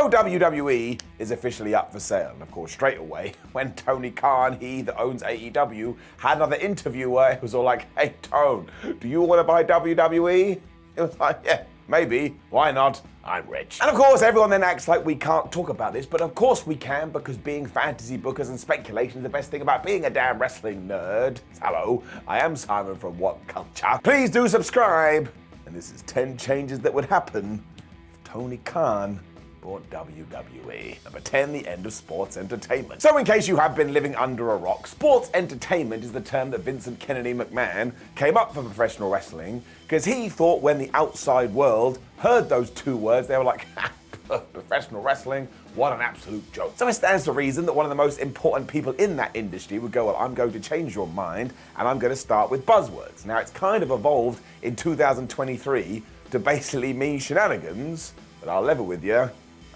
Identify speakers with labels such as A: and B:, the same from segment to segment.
A: So WWE is officially up for sale. And of course, straight away, when Tony Khan, he that owns AEW, had another interviewer, it was all like, hey, Tone, do you want to buy WWE? It was like, yeah, maybe. Why not? I'm rich. And of course, everyone then acts like we can't talk about this, but of course we can, because being fantasy bookers and speculation is the best thing about being a damn wrestling nerd. Hello, I am Simon from What Culture. Please do subscribe. And this is 10 changes that would happen if Tony Khan bought WWE. Number 10, the end of sports entertainment. So in case you have been living under a rock, sports entertainment is the term that Vincent Kennedy McMahon came up for professional wrestling, because he thought when the outside world heard those two words, they were like, ha, professional wrestling, what an absolute joke. So it stands to reason that one of the most important people in that industry would go, well, I'm going to change your mind, and I'm going to start with buzzwords. Now, it's kind of evolved in 2023 to basically mean shenanigans, but I'll level with you,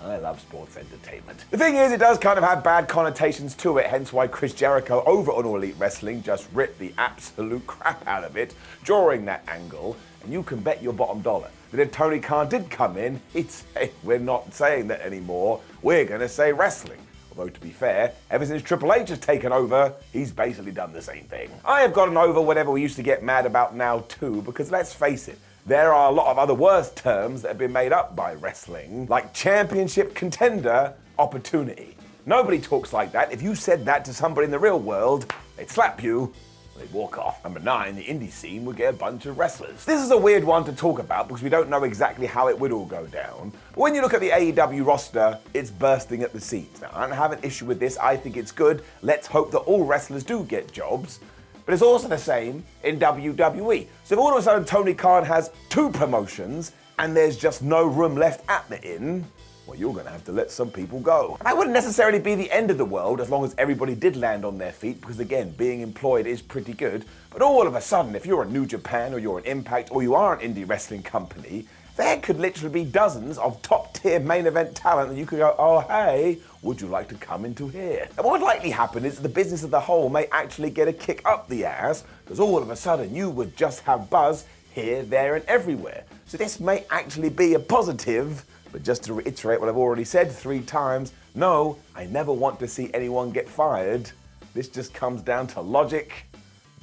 A: I love sports entertainment. The thing is, it does kind of have bad connotations to it, hence why Chris Jericho over on All Elite Wrestling just ripped the absolute crap out of it during that angle, and you can bet your bottom dollar that if Tony Khan did come in, he'd say, we're not saying that anymore, we're gonna say wrestling. Although, to be fair, ever since Triple H has taken over, he's basically done the same thing. I have gotten over whatever we used to get mad about now too, because let's face it, there are a lot of other worse terms that have been made up by wrestling, like championship contender opportunity. Nobody talks like that. If you said that to somebody in the real world, they'd slap you, they'd walk off. Number 9, the indie scene would get a bunch of wrestlers. This is a weird one to talk about because we don't know exactly how it would all go down. But when you look at the AEW roster, it's bursting at the seams. Now, I don't have an issue with this. I think it's good. Let's hope that all wrestlers do get jobs. But it's also the same in WWE. So if all of a sudden Tony Khan has 2 promotions and there's just no room left at the inn, well, you're going to have to let some people go. And that wouldn't necessarily be the end of the world as long as everybody did land on their feet, because again, being employed is pretty good. But all of a sudden, if you're a New Japan or you're an Impact or you are an indie wrestling company, there could literally be dozens of top-tier main event talent that you could go, oh, hey, would you like to come into here? And what would likely happen is the business as a whole may actually get a kick up the ass, because all of a sudden you would just have buzz here, there, and everywhere. So this may actually be a positive, but just to reiterate what I've already said 3 times, no, I never want to see anyone get fired. This just comes down to logic.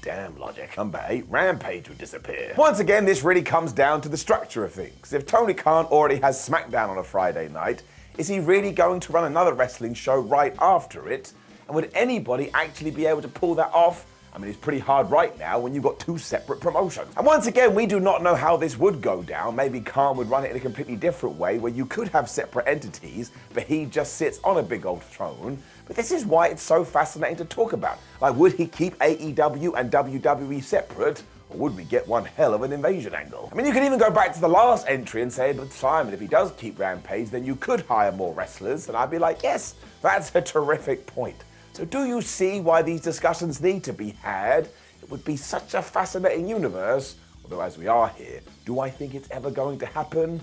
A: Damn logic. Number 8, Rampage would disappear. Once again, this really comes down to the structure of things. If Tony Khan already has SmackDown on a Friday night, is he really going to run another wrestling show right after it? And would anybody actually be able to pull that off? I mean, it's pretty hard right now when you've got 2 separate promotions. And once again, we do not know how this would go down. Maybe Khan would run it in a completely different way where you could have separate entities, but he just sits on a big old throne. But this is why it's so fascinating to talk about. Like, would he keep AEW and WWE separate? Or would we get one hell of an invasion angle? I mean, you can even go back to the last entry and say, but Simon, if he does keep Rampage, then you could hire more wrestlers. And I'd be like, yes, that's a terrific point. So do you see why these discussions need to be had? It would be such a fascinating universe. Although as we are here, do I think it's ever going to happen?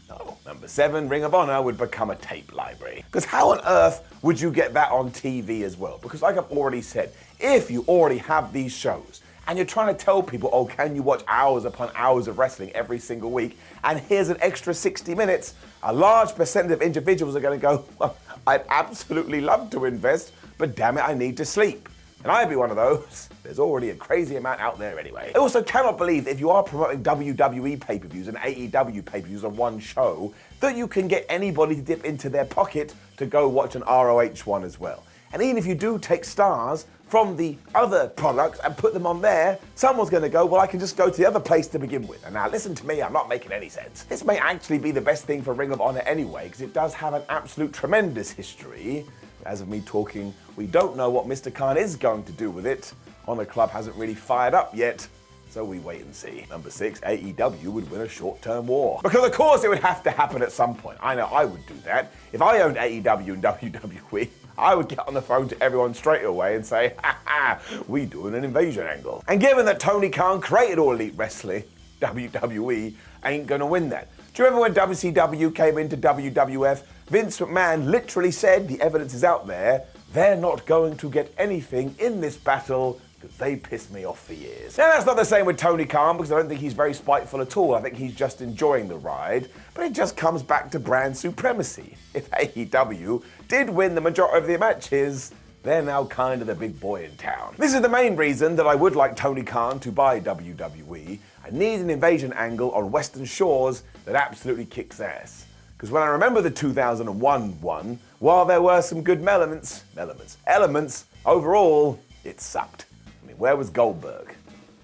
A: No. Number 7, Ring of Honor would become a tape library. Because how on earth would you get that on TV as well? Because like I've already said, if you already have these shows, and you're trying to tell people, oh, can you watch hours upon hours of wrestling every single week, and here's an extra 60 minutes, a large percentage of individuals are going to go, well, I'd absolutely love to invest, but damn it, I need to sleep. And I'd be one of those. There's already a crazy amount out there anyway. I also cannot believe that if you are promoting WWE pay-per-views and AEW pay-per-views on one show, that you can get anybody to dip into their pocket to go watch an ROH one as well. And even if you do take stars from the other products and put them on there, someone's going to go, well, I can just go to the other place to begin with. And now listen to me, I'm not making any sense. This may actually be the best thing for Ring of Honor anyway, because it does have an absolute tremendous history. As of me talking, we don't know what Mr. Khan is going to do with it. Honor Club hasn't really fired up yet, so we wait and see. Number 6, AEW would win a short-term war. Because of course it would have to happen at some point. I know I would do that. If I owned AEW and WWE, I would get on the phone to everyone straight away and say, ha ha, we doing an invasion angle. And given that Tony Khan created All Elite Wrestling, WWE ain't gonna win that. Do you remember when WCW came into WWF? Vince McMahon literally said, the evidence is out there, they're not going to get anything in this battle because they pissed me off for years. Now, that's not the same with Tony Khan, because I don't think he's very spiteful at all. I think he's just enjoying the ride, but it just comes back to brand supremacy. If AEW did win the majority of their matches, they're now kind of the big boy in town. This is the main reason that I would like Tony Khan to buy WWE. I need an invasion angle on Western Shores that absolutely kicks ass. Because when I remember the 2001 one, while there were some good elements, overall, it sucked. I mean, where was Goldberg?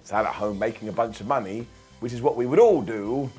A: Sat at home making a bunch of money, which is what we would all do.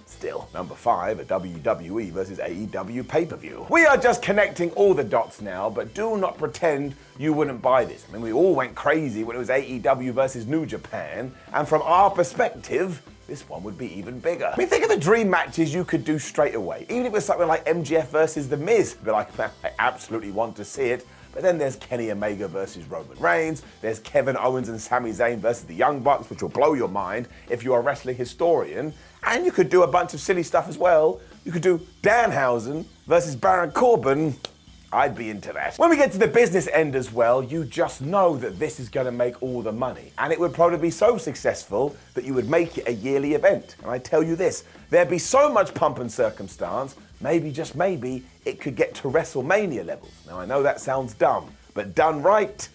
A: Still, number 5 at WWE versus AEW PayPerView. We are just connecting all the dots now, but do not pretend you wouldn't buy this. I mean, we all went crazy when it was AEW versus New Japan, and from our perspective, this one would be even bigger. I mean, think of the dream matches you could do straight away. Even if it was something like MJF versus The Miz, but I absolutely want to see it. But then there's Kenny Omega versus Roman Reigns, there's Kevin Owens and Sami Zayn versus the Young Bucks, which will blow your mind if you're a wrestling historian. And you could do a bunch of silly stuff as well. You could do Danhausen versus Baron Corbin. I'd be into that. When we get to the business end as well, you just know that this is going to make all the money. And it would probably be so successful that you would make it a yearly event. And I tell you this, there'd be so much pomp and circumstance, maybe, just maybe, it could get to WrestleMania levels. Now, I know that sounds dumb, but done right,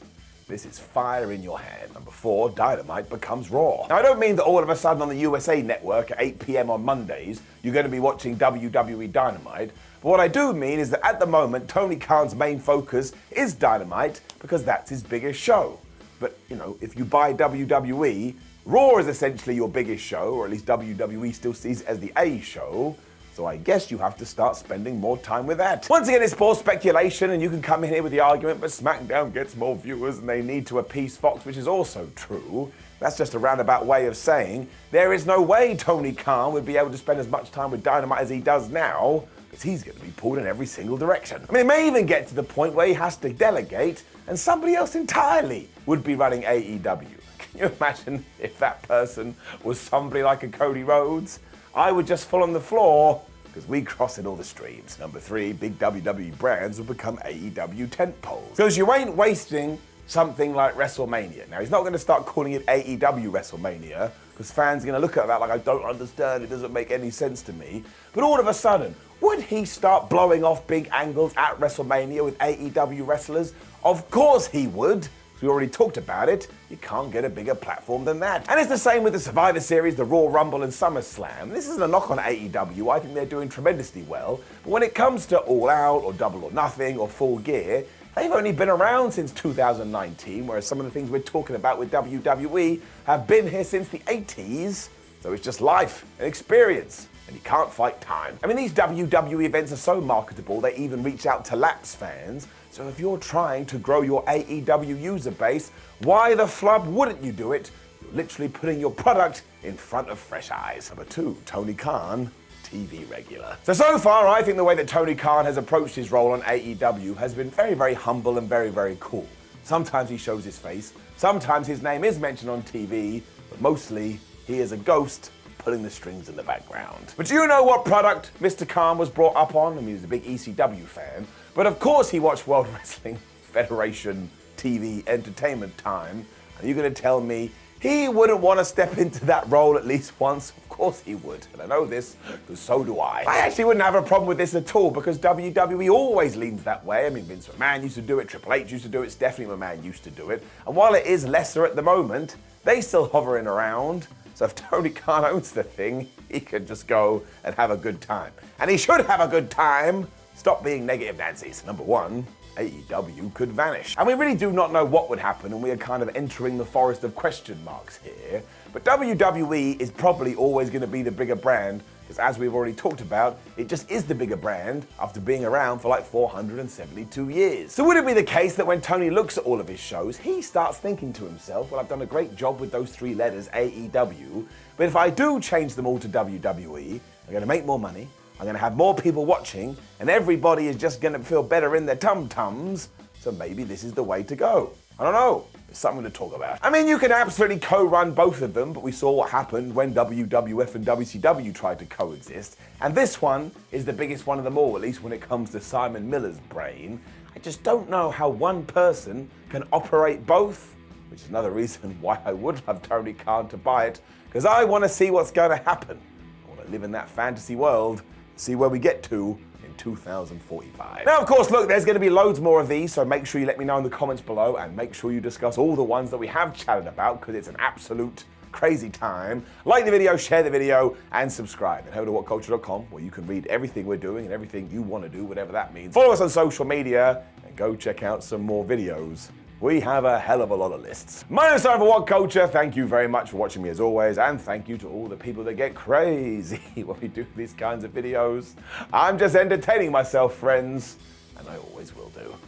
A: this is fire in your hand. Number 4, Dynamite Becomes Raw. Now, I don't mean that all of a sudden on the USA Network at 8 p.m. on Mondays, you're going to be watching WWE Dynamite. But what I do mean is that at the moment, Tony Khan's main focus is Dynamite because that's his biggest show. But, you know, if you buy WWE, Raw is essentially your biggest show, or at least WWE still sees it as the A show. So I guess you have to start spending more time with that. Once again, it's poor speculation, and you can come in here with the argument, but SmackDown gets more viewers and they need to appease Fox, which is also true. That's just a roundabout way of saying there is no way Tony Khan would be able to spend as much time with Dynamite as he does now, because he's going to be pulled in every single direction. I mean, it may even get to the point where he has to delegate, and somebody else entirely would be running AEW. Can you imagine if that person was somebody like a Cody Rhodes? I would just fall on the floor, because we cross in all the streams. Number 3, big WWE brands will become AEW Tentpoles. Because you ain't wasting something like WrestleMania. Now, he's not going to start calling it AEW WrestleMania, because fans are going to look at that like, I don't understand, it doesn't make any sense to me. But all of a sudden, would he start blowing off big angles at WrestleMania with AEW wrestlers? Of course he would. We already talked about it, you can't get a bigger platform than that. And it's the same with the Survivor Series, the Raw Rumble and SummerSlam. This isn't a knock on AEW, I think they're doing tremendously well. But when it comes to All Out or Double or Nothing or Full Gear, they've only been around since 2019, whereas some of the things we're talking about with WWE have been here since the 80s. So it's just life and experience. And you can't fight time. I mean, these WWE events are so marketable, they even reach out to lapsed fans. So if you're trying to grow your AEW user base, why the flub wouldn't you do it? You're literally putting your product in front of fresh eyes. Number 2, Tony Khan, TV regular. So far, I think the way that Tony Khan has approached his role on AEW has been very, very humble and very, very cool. Sometimes he shows his face, sometimes his name is mentioned on TV, but mostly he is a ghost pulling the strings in the background. But do you know what product Mr. Khan was brought up on? I mean, he's a big ECW fan, but of course he watched World Wrestling Federation TV Entertainment Time. Are you going to tell me he wouldn't want to step into that role at least once? Of course he would, and I know this because so do I. I actually wouldn't have a problem with this at all because WWE always leans that way. I mean, Vince McMahon used to do it, Triple H used to do it, Stephanie McMahon used to do it, and while it is lesser at the moment, they still hovering around. So if Tony Khan owns the thing, he could just go and have a good time. And he should have a good time. Stop being negative Nancy's. Number 1, AEW could vanish. And we really do not know what would happen, and we are kind of entering the forest of question marks here. But WWE is probably always going to be the bigger brand, because as we've already talked about, it just is the bigger brand after being around for like 472 years. So would it be the case that when Tony looks at all of his shows, he starts thinking to himself, well, I've done a great job with those 3 letters, AEW, but if I do change them all to WWE, I'm going to make more money, I'm going to have more people watching, and everybody is just going to feel better in their tum-tums, so maybe this is the way to go. I don't know. It's something to talk about. I mean, you can absolutely co-run both of them, but we saw what happened when WWF and WCW tried to coexist. And this one is the biggest one of them all, at least when it comes to Simon Miller's brain. I just don't know how one person can operate both. which is another reason why I would love Tony Khan to buy it, because I want to see what's going to happen. I want to live in that fantasy world, see where we get to in 2045. Now, of course, look, there's going to be loads more of these, so make sure you let me know in the comments below, and make sure you discuss all the ones that we have chatted about, because it's an absolute crazy time. Like the video, share the video, and subscribe. And head to whatculture.com, where you can read everything we're doing and everything you want to do, whatever that means. Follow us on social media, and go check out some more videos. We have a hell of a lot of lists. My name is Simon for What Culture. Thank you very much for watching me as always, and thank you to all the people that get crazy when we do these kinds of videos. I'm just entertaining myself, friends, and I always will do.